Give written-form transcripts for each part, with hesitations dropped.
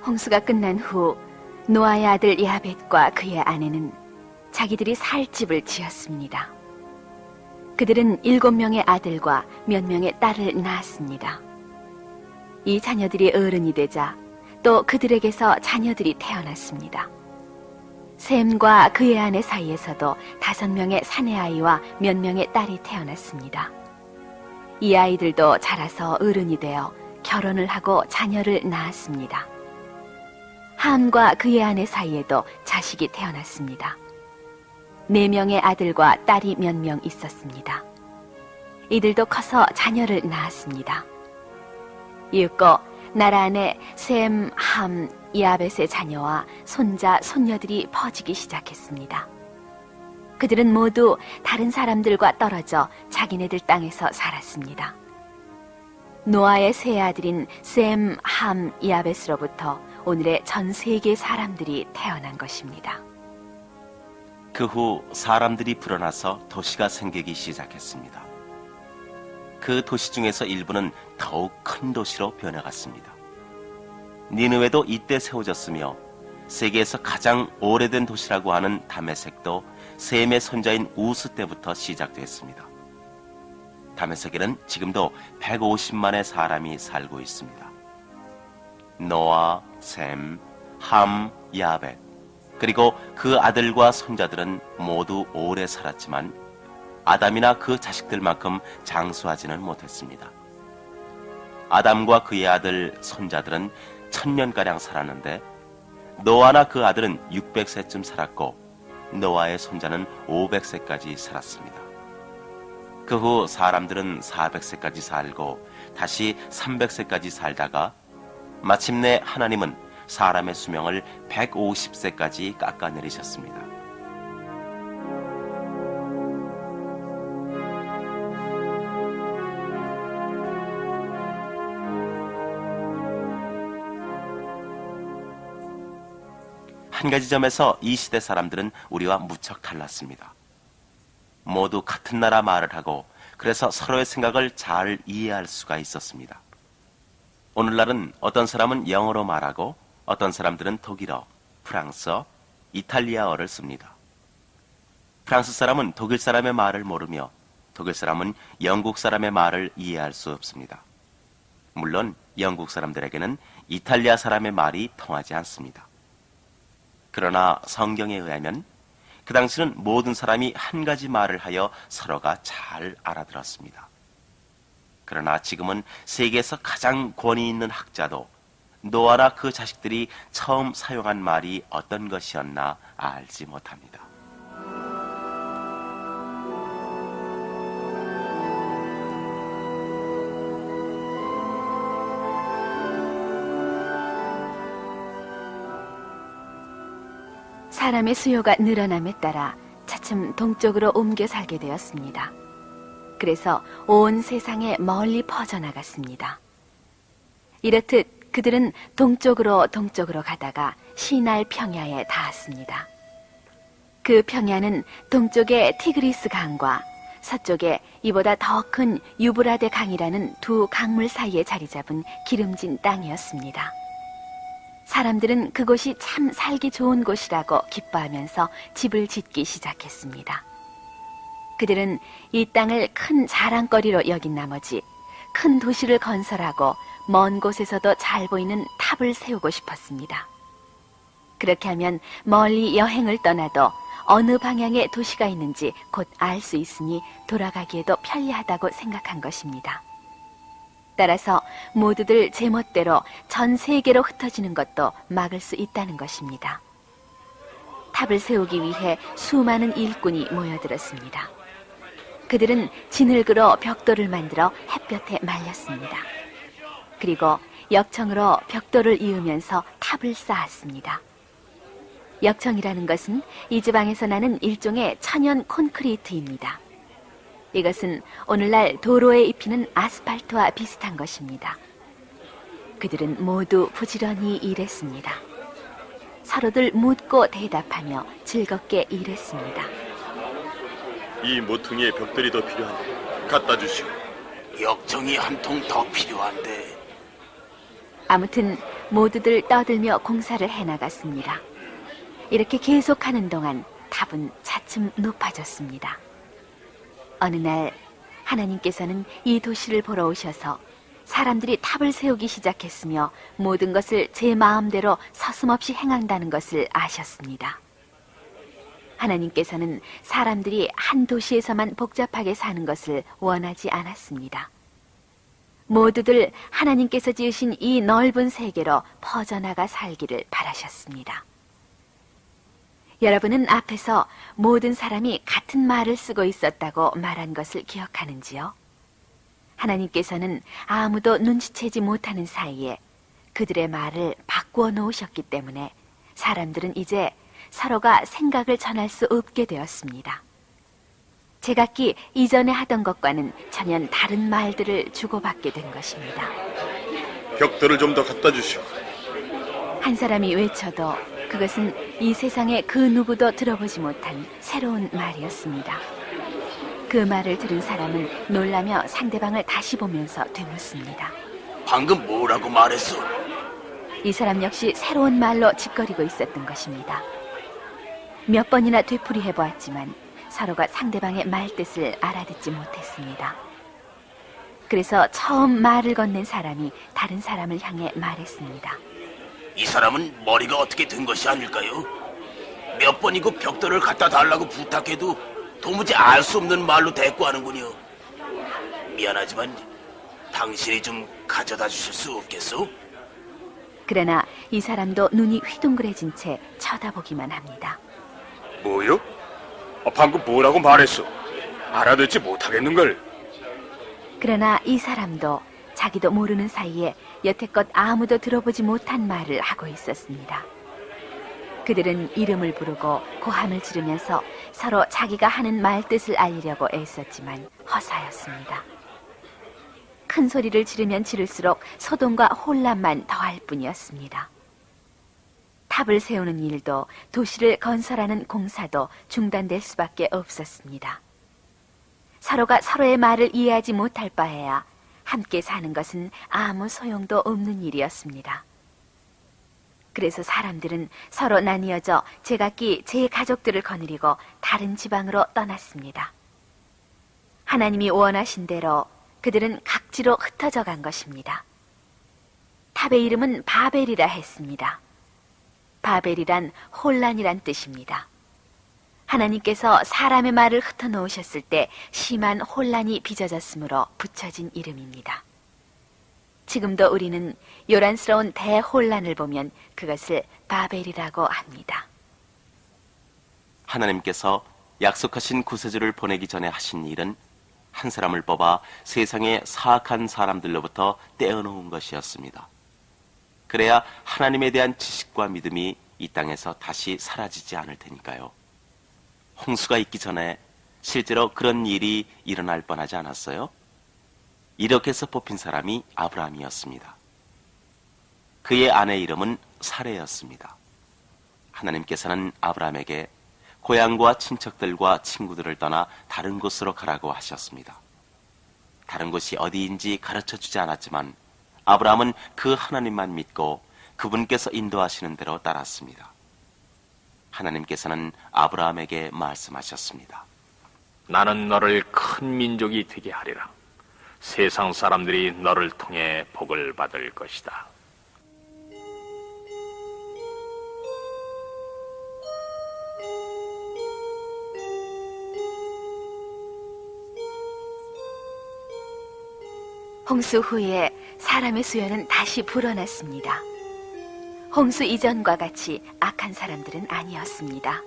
홍수가 끝난 후 노아의 아들 야벳과 그의 아내는 자기들이 살 집을 지었습니다. 그들은 7명의 아들과 몇 명의 딸을 낳았습니다. 이 자녀들이 어른이 되자 또 그들에게서 자녀들이 태어났습니다. 셈과 그의 아내 사이에서도 5명의 사내아이와 몇 명의 딸이 태어났습니다. 이 아이들도 자라서 어른이 되어 결혼을 하고 자녀를 낳았습니다. 함과 그의 아내 사이에도 자식이 태어났습니다. 4명의 아들과 딸이 몇 명 있었습니다. 이들도 커서 자녀를 낳았습니다. 이윽고 나라 안에 셈, 함, 야벳의 자녀와 손자, 손녀들이 퍼지기 시작했습니다. 그들은 모두 다른 사람들과 떨어져 자기네들 땅에서 살았습니다. 노아의 세 아들인 셈, 함, 야벳으로부터 오늘의 전 세계 사람들이 태어난 것입니다. 그 후 사람들이 불어나서 도시가 생기기 시작했습니다. 그 도시 중에서 일부는 더욱 큰 도시로 변해갔습니다. 니느웨도 이때 세워졌으며 세계에서 가장 오래된 도시라고 하는 다메섹도 셈의 손자인 우스 때부터 시작됐습니다. 다메섹에는 지금도 150만의 사람이 살고 있습니다. 노아, 셈, 함, 야벳 그리고 그 아들과 손자들은 모두 오래 살았지만 아담이나 그 자식들만큼 장수하지는 못했습니다. 아담과 그의 아들, 손자들은 1000년가량 살았는데 노아나 그 아들은 600세쯤 살았고 노아의 손자는 500세까지 살았습니다. 그 후 사람들은 400세까지 살고 다시 300세까지 살다가 마침내 하나님은 사람의 수명을 150세까지 깎아내리셨습니다. 한 가지 점에서 이 시대 사람들은 우리와 무척 달랐습니다. 모두 같은 나라 말을 하고 그래서 서로의 생각을 잘 이해할 수가 있었습니다. 오늘날은 어떤 사람은 영어로 말하고 어떤 사람들은 독일어, 프랑스어, 이탈리아어를 씁니다. 프랑스 사람은 독일 사람의 말을 모르며 독일 사람은 영국 사람의 말을 이해할 수 없습니다. 물론 영국 사람들에게는 이탈리아 사람의 말이 통하지 않습니다. 그러나 성경에 의하면 그 당시는 모든 사람이 한 가지 말을 하여 서로가 잘 알아들었습니다. 그러나 지금은 세계에서 가장 권위 있는 학자도 노아나 그 자식들이 처음 사용한 말이 어떤 것이었나 알지 못합니다. 사람의 수요가 늘어남에 따라 차츰 동쪽으로 옮겨 살게 되었습니다. 그래서 온 세상에 멀리 퍼져나갔습니다. 이렇듯 그들은 동쪽으로 가다가 시날 평야에 닿았습니다. 그 평야는 동쪽의 티그리스 강과 서쪽에 이보다 더 큰 유브라데 강이라는 두 강물 사이에 자리 잡은 기름진 땅이었습니다. 사람들은 그곳이 참 살기 좋은 곳이라고 기뻐하면서 집을 짓기 시작했습니다. 그들은 이 땅을 큰 자랑거리로 여긴 나머지 큰 도시를 건설하고 먼 곳에서도 잘 보이는 탑을 세우고 싶었습니다. 그렇게 하면 멀리 여행을 떠나도 어느 방향에 도시가 있는지 곧 알 수 있으니 돌아가기에도 편리하다고 생각한 것입니다. 따라서 모두들 제멋대로 전 세계로 흩어지는 것도 막을 수 있다는 것입니다. 탑을 세우기 위해 수많은 일꾼이 모여들었습니다. 그들은 진흙으로 벽돌을 만들어 햇볕에 말렸습니다. 그리고 역청으로 벽돌을 이으면서 탑을 쌓았습니다. 역청이라는 것은 이 지방에서 나는 일종의 천연 콘크리트입니다. 이것은 오늘날 도로에 입히는 아스팔트와 비슷한 것입니다. 그들은 모두 부지런히 일했습니다. 서로들 묻고 대답하며 즐겁게 일했습니다. 이 모퉁이에 벽돌이 더 필요한데 갖다 주시오. 역청이 한 통 더 필요한데. 아무튼 모두들 떠들며 공사를 해나갔습니다. 이렇게 계속하는 동안 탑은 차츰 높아졌습니다. 어느 날 하나님께서는 이 도시를 보러 오셔서 사람들이 탑을 세우기 시작했으며 모든 것을 제 마음대로 서슴없이 행한다는 것을 아셨습니다. 하나님께서는 사람들이 한 도시에서만 복잡하게 사는 것을 원하지 않았습니다. 모두들 하나님께서 지으신 이 넓은 세계로 퍼져나가 살기를 바라셨습니다. 여러분은 앞에서 모든 사람이 같은 말을 쓰고 있었다고 말한 것을 기억하는지요? 하나님께서는 아무도 눈치채지 못하는 사이에 그들의 말을 바꾸어 놓으셨기 때문에 사람들은 이제 서로가 생각을 전할 수 없게 되었습니다. 제각기 이전에 하던 것과는 전혀 다른 말들을 주고받게 된 것입니다. 벽돌을 좀 더 갖다 주시오. 한 사람이 외쳐도 그것은 이 세상에 그 누구도 들어보지 못한 새로운 말이었습니다. 그 말을 들은 사람은 놀라며 상대방을 다시 보면서 되묻습니다. 방금 뭐라고 말했어? 이 사람 역시 새로운 말로 짓거리고 있었던 것입니다. 몇 번이나 되풀이해 보았지만 서로가 상대방의 말뜻을 알아듣지 못했습니다. 그래서 처음 말을 건넨 사람이 다른 사람을 향해 말했습니다. 이 사람은 머리가 어떻게 된 것이 아닐까요? 몇 번이고 벽돌을 갖다 달라고 부탁해도 도무지 알 수 없는 말로 대꾸하는군요. 미안하지만 당신이 좀 가져다 주실 수 없겠소? 그러나 이 사람도 눈이 휘둥그레진 채 쳐다보기만 합니다. 뭐요? 방금 뭐라고 말했어? 알아듣지 못하겠는걸. 그러나 이 사람도 자기도 모르는 사이에 여태껏 아무도 들어보지 못한 말을 하고 있었습니다. 그들은 이름을 부르고 고함을 지르면서 서로 자기가 하는 말 뜻을 알리려고 애썼지만 허사였습니다. 큰 소리를 지르면 지를수록 소동과 혼란만 더할 뿐이었습니다. 탑을 세우는 일도 도시를 건설하는 공사도 중단될 수밖에 없었습니다. 서로가 서로의 말을 이해하지 못할 바에야 함께 사는 것은 아무 소용도 없는 일이었습니다. 그래서 사람들은 서로 나뉘어져 제각기 제 가족들을 거느리고 다른 지방으로 떠났습니다. 하나님이 원하신 대로 그들은 각지로 흩어져 간 것입니다. 탑의 이름은 바벨이라 했습니다. 바벨이란 혼란이란 뜻입니다. 하나님께서 사람의 말을 흩어놓으셨을 때 심한 혼란이 빚어졌으므로 붙여진 이름입니다. 지금도 우리는 요란스러운 대혼란을 보면 그것을 바벨이라고 합니다. 하나님께서 약속하신 구세주를 보내기 전에 하신 일은 한 사람을 뽑아 세상의 사악한 사람들로부터 떼어놓은 것이었습니다. 그래야 하나님에 대한 지식과 믿음이 이 땅에서 다시 사라지지 않을 테니까요. 홍수가 있기 전에 실제로 그런 일이 일어날 뻔하지 않았어요? 이렇게 해서 뽑힌 사람이 아브라함이었습니다. 그의 아내 이름은 사레였습니다. 하나님께서는 아브라함에게 고향과 친척들과 친구들을 떠나 다른 곳으로 가라고 하셨습니다. 다른 곳이 어디인지 가르쳐주지 않았지만 아브라함은 그 하나님만 믿고 그분께서 인도하시는 대로 따랐습니다. 하나님께서는 아브라함에게 말씀하셨습니다. 나는 너를 큰 민족이 되게 하리라. 세상 사람들이 너를 통해 복을 받을 것이다. 홍수 후에 사람의 수요는 다시 불어났습니다. 홍수 이전과 같이 악한 사람들은 아니었습니다.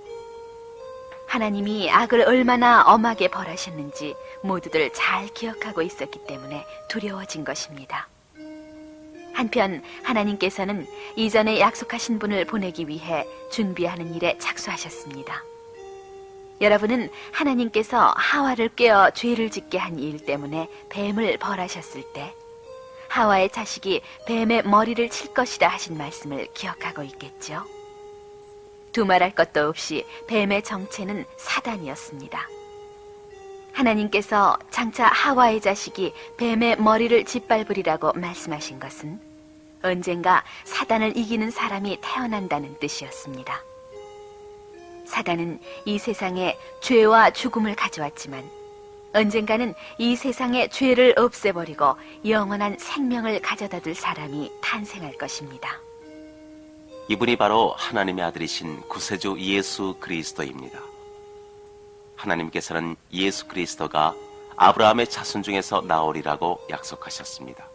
하나님이 악을 얼마나 엄하게 벌하셨는지 모두들 잘 기억하고 있었기 때문에 두려워진 것입니다. 한편 하나님께서는 이전에 약속하신 분을 보내기 위해 준비하는 일에 착수하셨습니다. 여러분은 하나님께서 하와를 꿰어 죄를 짓게 한 일 때문에 뱀을 벌하셨을 때 하와의 자식이 뱀의 머리를 칠 것이라 하신 말씀을 기억하고 있겠죠? 두말할 것도 없이 뱀의 정체는 사단이었습니다. 하나님께서 장차 하와의 자식이 뱀의 머리를 짓밟으리라고 말씀하신 것은 언젠가 사단을 이기는 사람이 태어난다는 뜻이었습니다. 사단은 이 세상에 죄와 죽음을 가져왔지만 언젠가는 이 세상의 죄를 없애버리고 영원한 생명을 가져다 둘 사람이 탄생할 것입니다. 이분이 바로 하나님의 아들이신 구세주 예수 그리스도입니다. 하나님께서는 예수 그리스도가 아브라함의 자손 중에서 나오리라고 약속하셨습니다.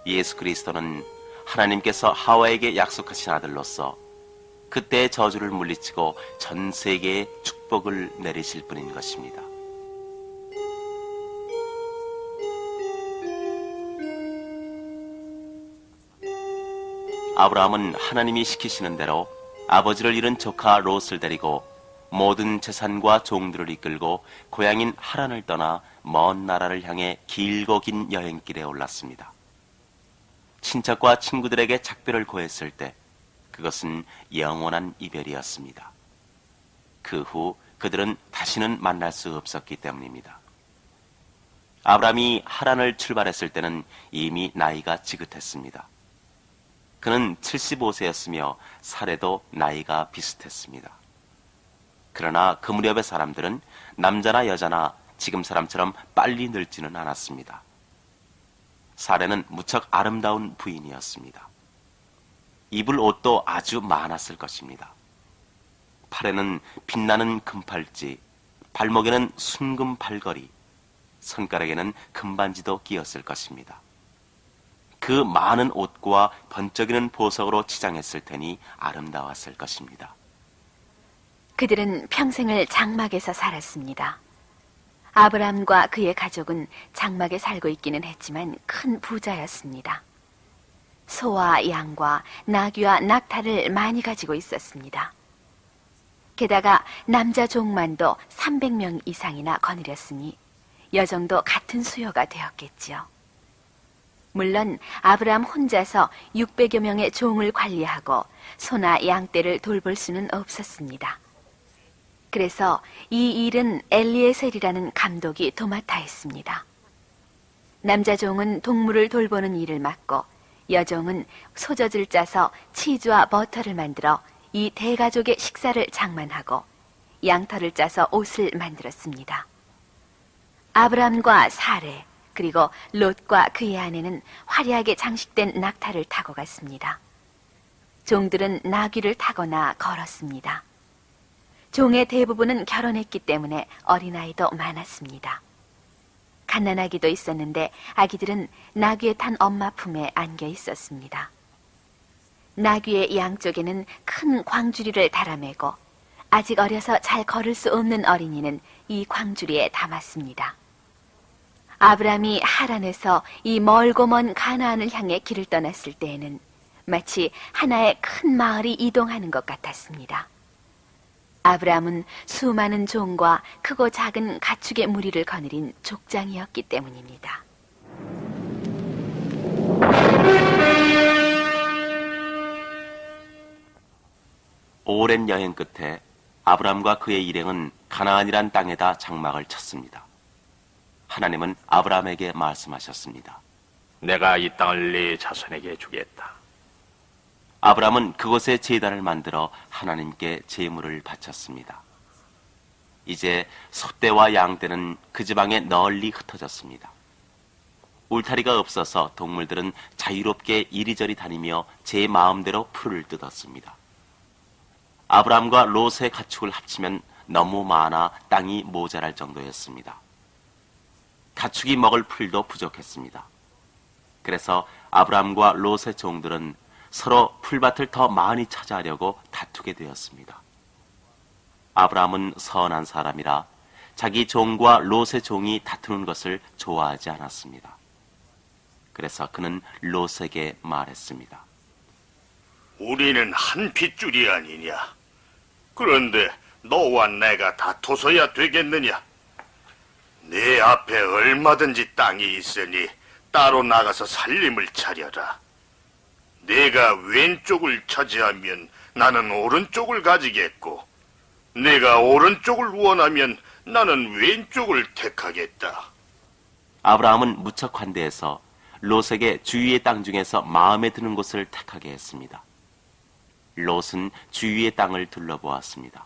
예수 그리스도는 하나님께서 하와에게 약속하신 아들로서 그때의 저주를 물리치고 전 세계에 축복을 내리실 분인 것입니다. 아브라함은 하나님이 시키시는 대로 아버지를 잃은 조카 롯을 데리고 모든 재산과 종들을 이끌고 고향인 하란을 떠나 먼 나라를 향해 길고 긴 여행길에 올랐습니다. 친척과 친구들에게 작별을 고했을 때 그것은 영원한 이별이었습니다. 그 후 그들은 다시는 만날 수 없었기 때문입니다. 아브라함이 하란을 출발했을 때는 이미 나이가 지긋했습니다. 그는 75세였으며 사례도 나이가 비슷했습니다. 그러나 그 무렵의 사람들은 남자나 여자나 지금 사람처럼 빨리 늙지는 않았습니다. 사례는 무척 아름다운 부인이었습니다. 입을 옷도 아주 많았을 것입니다. 팔에는 빛나는 금팔찌, 발목에는 순금 발걸이, 손가락에는 금반지도 끼었을 것입니다. 그 많은 옷과 번쩍이는 보석으로 치장했을 테니 아름다웠을 것입니다. 그들은 평생을 장막에서 살았습니다. 아브라함과 그의 가족은 장막에 살고 있기는 했지만 큰 부자였습니다. 소와 양과 나귀와 낙타를 많이 가지고 있었습니다. 게다가 남자 종만도 300명 이상이나 거느렸으니 여정도 같은 수요가 되었겠지요. 물론 아브라함 혼자서 600여 명의 종을 관리하고 소나 양떼를 돌볼 수는 없었습니다. 그래서 이 일은 엘리에셀이라는 감독이 도맡아 했습니다. 남자 종은 동물을 돌보는 일을 맡고 여종은 소젖을 짜서 치즈와 버터를 만들어 이 대가족의 식사를 장만하고 양털을 짜서 옷을 만들었습니다. 아브라함과 사레 그리고 롯과 그의 아내는 화려하게 장식된 낙타를 타고 갔습니다. 종들은 나귀를 타거나 걸었습니다. 종의 대부분은 결혼했기 때문에 어린아이도 많았습니다. 갓난아기도 있었는데 아기들은 나귀에 탄 엄마 품에 안겨 있었습니다. 나귀의 양쪽에는 큰 광주리를 달아매고 아직 어려서 잘 걸을 수 없는 어린이는 이 광주리에 담았습니다. 아브라함이 하란에서 이 멀고 먼 가나안을 향해 길을 떠났을 때에는 마치 하나의 큰 마을이 이동하는 것 같았습니다. 아브라함은 수많은 종과 크고 작은 가축의 무리를 거느린 족장이었기 때문입니다. 오랜 여행 끝에 아브라함과 그의 일행은 가나안이란 땅에다 장막을 쳤습니다. 하나님은 아브라함에게 말씀하셨습니다. 내가 이 땅을 네 자손에게 주겠다. 아브라함은 그곳에 제단을 만들어 하나님께 제물을 바쳤습니다. 이제 소떼와 양떼는 그 지방에 널리 흩어졌습니다. 울타리가 없어서 동물들은 자유롭게 이리저리 다니며 제 마음대로 풀을 뜯었습니다. 아브라함과 롯의 가축을 합치면 너무 많아 땅이 모자랄 정도였습니다. 가축이 먹을 풀도 부족했습니다. 그래서 아브라함과 롯의 종들은 서로 풀밭을 더 많이 차지하려고 다투게 되었습니다. 아브라함은 선한 사람이라 자기 종과 롯의 종이 다투는 것을 좋아하지 않았습니다. 그래서 그는 롯에게 말했습니다. 우리는 한 핏줄이 아니냐? 그런데 너와 내가 다투서야 되겠느냐? 네 앞에 얼마든지 땅이 있으니 따로 나가서 살림을 차려라. 네가 왼쪽을 차지하면 나는 오른쪽을 가지겠고, 네가 오른쪽을 원하면 나는 왼쪽을 택하겠다. 아브라함은 무척 관대해서 롯에게 주위의 땅 중에서 마음에 드는 곳을 택하게 했습니다. 롯은 주위의 땅을 둘러보았습니다.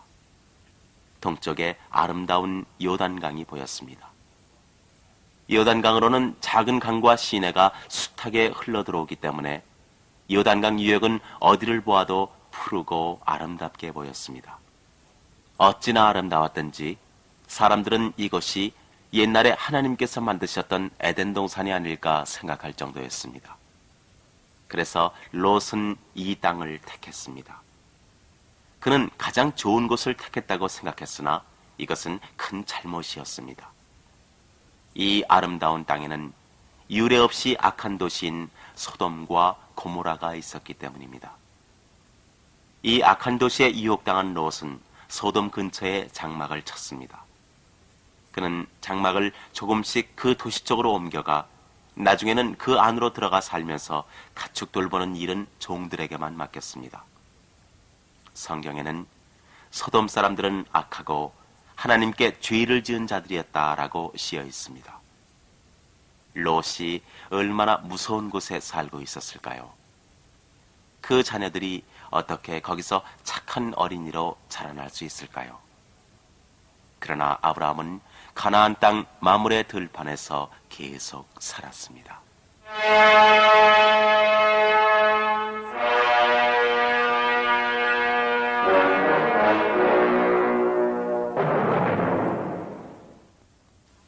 동쪽에 아름다운 요단강이 보였습니다. 요단강으로는 작은 강과 시내가 숱하게 흘러들어오기 때문에 요단강 유역은 어디를 보아도 푸르고 아름답게 보였습니다. 어찌나 아름다웠던지 사람들은 이것이 옛날에 하나님께서 만드셨던 에덴 동산이 아닐까 생각할 정도였습니다. 그래서 롯은 이 땅을 택했습니다. 그는 가장 좋은 곳을 택했다고 생각했으나 이것은 큰 잘못이었습니다. 이 아름다운 땅에는 유례 없이 악한 도시인 소돔과 고모라가 있었기 때문입니다. 이 악한 도시에 유혹당한 롯은 소돔 근처에 장막을 쳤습니다. 그는 장막을 조금씩 그 도시 쪽으로 옮겨가 나중에는 그 안으로 들어가 살면서 가축 돌보는 일은 종들에게만 맡겼습니다. 성경에는 소돔 사람들은 악하고 하나님께 죄를 지은 자들이었다라고 쓰여 있습니다. 롯이 얼마나 무서운 곳에 살고 있었을까요? 그 자녀들이 어떻게 거기서 착한 어린이로 자라날 수 있을까요? 그러나 아브라함은 가나안 땅 마므레 들판에서 계속 살았습니다.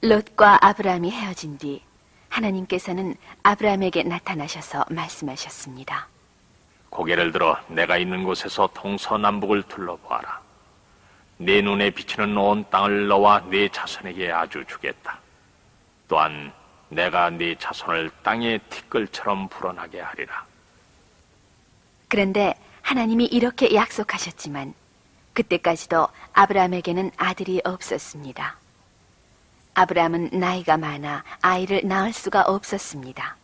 롯과 아브라함이 헤어진 뒤 하나님께서는 아브라함에게 나타나셔서 말씀하셨습니다. 고개를 들어 내가 있는 곳에서 동서남북을 둘러보아라. 내 눈에 비치는 온 땅을 너와 네 자손에게 아주 주겠다. 또한 내가 네 자손을 땅의 티끌처럼 불어나게 하리라. 그런데 하나님이 이렇게 약속하셨지만 그때까지도 아브라함에게는 아들이 없었습니다. 아브라함은 나이가 많아 아이를 낳을 수가 없었습니다.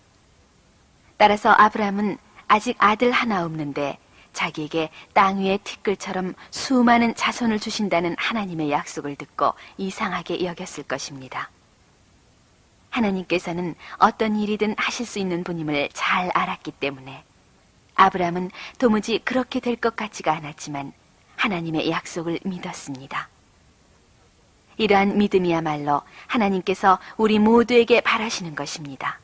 따라서 아브라함은 아직 아들 하나 없는데 자기에게 땅 위의 티끌처럼 수많은 자손을 주신다는 하나님의 약속을 듣고 이상하게 여겼을 것입니다. 하나님께서는 어떤 일이든 하실 수 있는 분임을 잘 알았기 때문에 아브라함은 도무지 그렇게 될 것 같지가 않았지만 하나님의 약속을 믿었습니다. 이러한 믿음이야말로 하나님께서 우리 모두에게 바라시는 것입니다.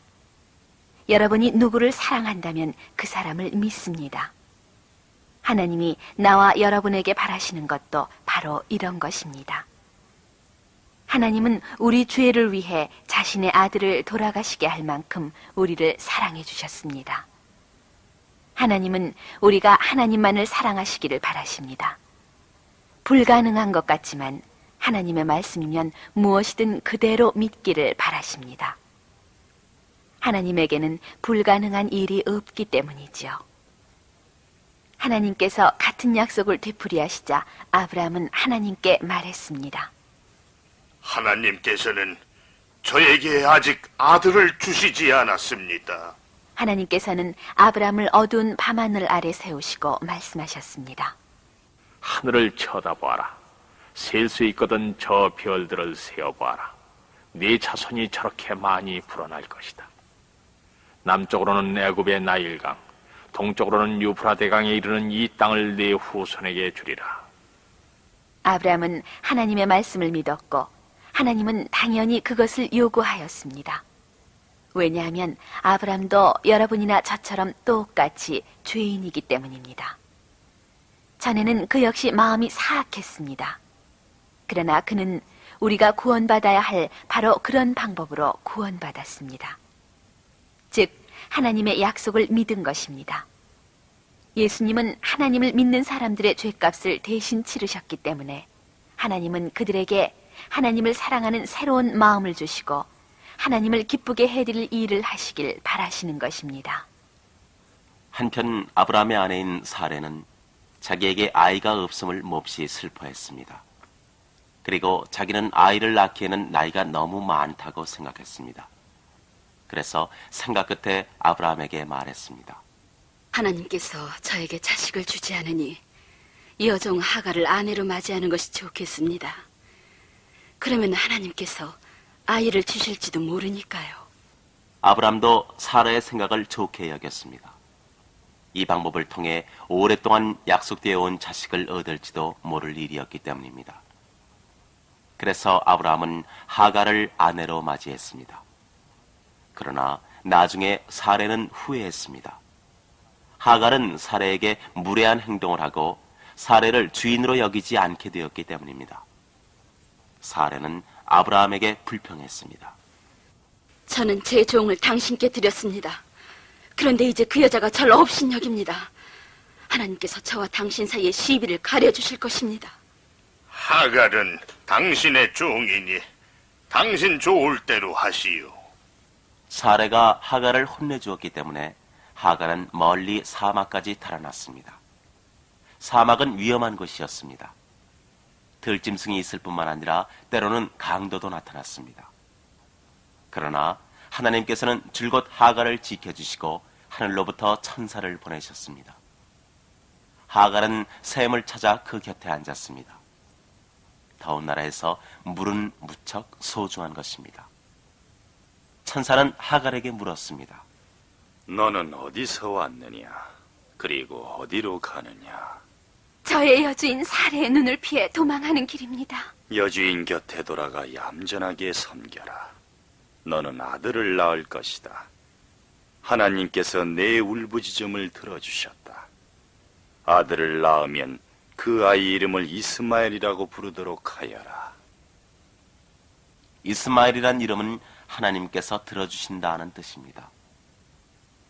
여러분이 누구를 사랑한다면 그 사람을 믿습니다. 하나님이 나와 여러분에게 바라시는 것도 바로 이런 것입니다. 하나님은 우리 죄를 위해 자신의 아들을 돌아가시게 할 만큼 우리를 사랑해 주셨습니다. 하나님은 우리가 하나님만을 사랑하시기를 바라십니다. 불가능한 것 같지만 하나님의 말씀이면 무엇이든 그대로 믿기를 바라십니다. 하나님에게는 불가능한 일이 없기 때문이죠. 하나님께서 같은 약속을 되풀이하시자 아브라함은 하나님께 말했습니다. 하나님께서는 저에게 아직 아들을 주시지 않았습니다. 하나님께서는 아브라함을 어두운 밤하늘 아래 세우시고 말씀하셨습니다. 하늘을 쳐다보아라. 셀 수 있거든 저 별들을 세어보아라. 네 자손이 저렇게 많이 불어날 것이다. 남쪽으로는 애굽의 나일강, 동쪽으로는 유프라데강에 이르는 이 땅을 네 후손에게 주리라. 아브라함은 하나님의 말씀을 믿었고 하나님은 당연히 그것을 요구하였습니다. 왜냐하면 아브라함도 여러분이나 저처럼 똑같이 죄인이기 때문입니다. 전에는 그 역시 마음이 사악했습니다. 그러나 그는 우리가 구원받아야 할 바로 그런 방법으로 구원받았습니다. 즉 하나님의 약속을 믿은 것입니다. 예수님은 하나님을 믿는 사람들의 죄값을 대신 치르셨기 때문에 하나님은 그들에게 하나님을 사랑하는 새로운 마음을 주시고 하나님을 기쁘게 해드릴 일을 하시길 바라시는 것입니다. 한편 아브라함의 아내인 사레는 자기에게 아이가 없음을 몹시 슬퍼했습니다. 그리고 자기는 아이를 낳기에는 나이가 너무 많다고 생각했습니다. 그래서 생각 끝에 아브라함에게 말했습니다. 하나님께서 저에게 자식을 주지 않으니 여종 하갈을 아내로 맞이하는 것이 좋겠습니다. 그러면 하나님께서 아이를 주실지도 모르니까요. 아브람도 사라의 생각을 좋게 여겼습니다. 이 방법을 통해 오랫동안 약속되어 온 자식을 얻을지도 모를 일이었기 때문입니다. 그래서 아브라함은 하갈을 아내로 맞이했습니다. 그러나 나중에 사레는 후회했습니다. 하갈은 사레에게 무례한 행동을 하고 사레를 주인으로 여기지 않게 되었기 때문입니다. 사레는 아브라함에게 불평했습니다. 저는 제 종을 당신께 드렸습니다. 그런데 이제 그 여자가 절 업신여깁니다. 하나님께서 저와 당신 사이의 시비를 가려주실 것입니다. 하갈은 당신의 종이니 당신 좋을 대로 하시오. 사레가 하갈을 혼내주었기 때문에 하갈은 멀리 사막까지 달아났습니다. 사막은 위험한 곳이었습니다. 들짐승이 있을 뿐만 아니라 때로는 강도도 나타났습니다. 그러나 하나님께서는 줄곧 하갈을 지켜주시고 하늘로부터 천사를 보내셨습니다. 하갈은 샘을 찾아 그 곁에 앉았습니다. 더운 나라에서 물은 무척 소중한 것입니다. 천사는 하갈에게 물었습니다. 너는 어디서 왔느냐? 그리고 어디로 가느냐? 저의 여주인 사레의 눈을 피해 도망하는 길입니다. 여주인 곁에 돌아가 얌전하게 섬겨라. 너는 아들을 낳을 것이다. 하나님께서 내 울부짖음을 들어주셨다. 아들을 낳으면 그 아이 이름을 이스마엘이라고 부르도록 하여라. 이스마엘이란 이름은 하나님께서 들어주신다는 뜻입니다.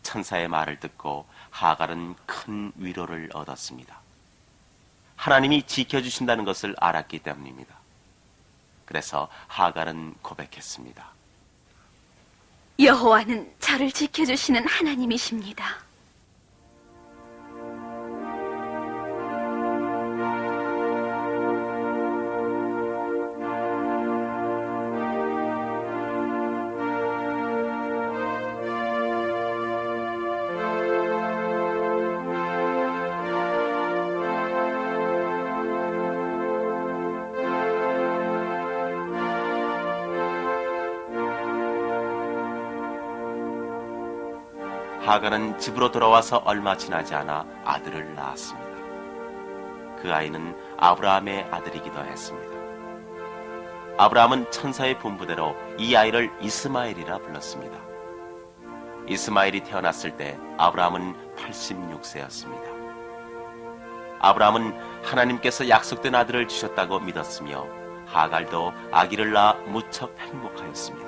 천사의 말을 듣고 하갈은 큰 위로를 얻었습니다. 하나님이 지켜주신다는 것을 알았기 때문입니다. 그래서 하갈은 고백했습니다. 여호와는 저를 지켜주시는 하나님이십니다. 하갈은 집으로 돌아와서 얼마 지나지 않아 아들을 낳았습니다. 그 아이는 아브라함의 아들이기도 했습니다. 아브라함은 천사의 분부대로 이 아이를 이스마엘이라 불렀습니다. 이스마엘이 태어났을 때 아브라함은 86세였습니다. 아브라함은 하나님께서 약속된 아들을 주셨다고 믿었으며 하갈도 아기를 낳아 무척 행복하였습니다.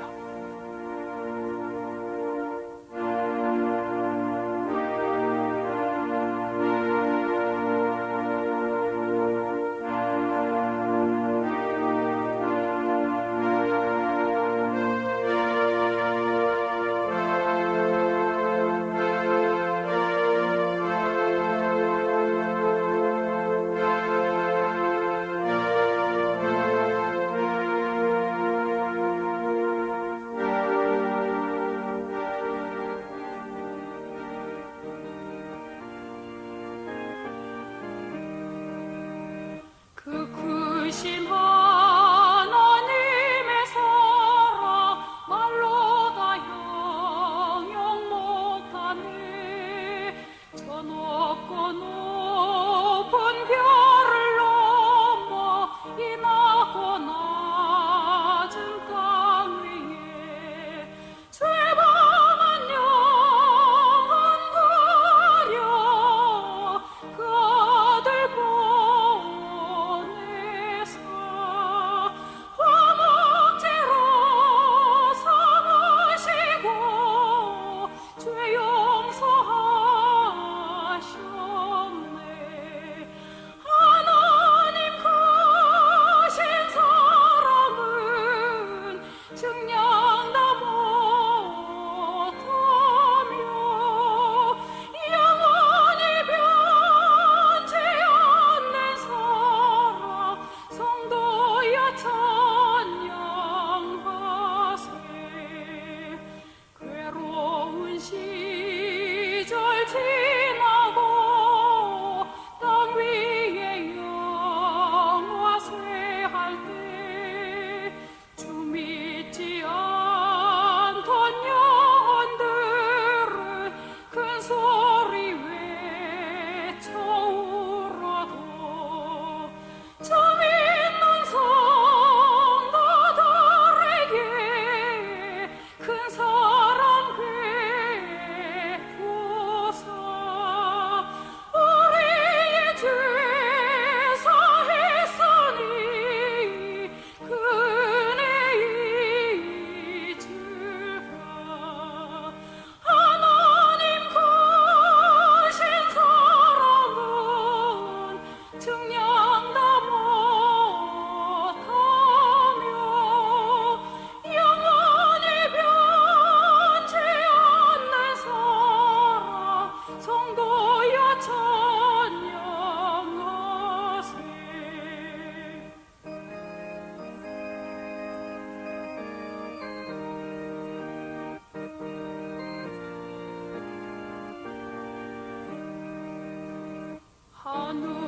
하늘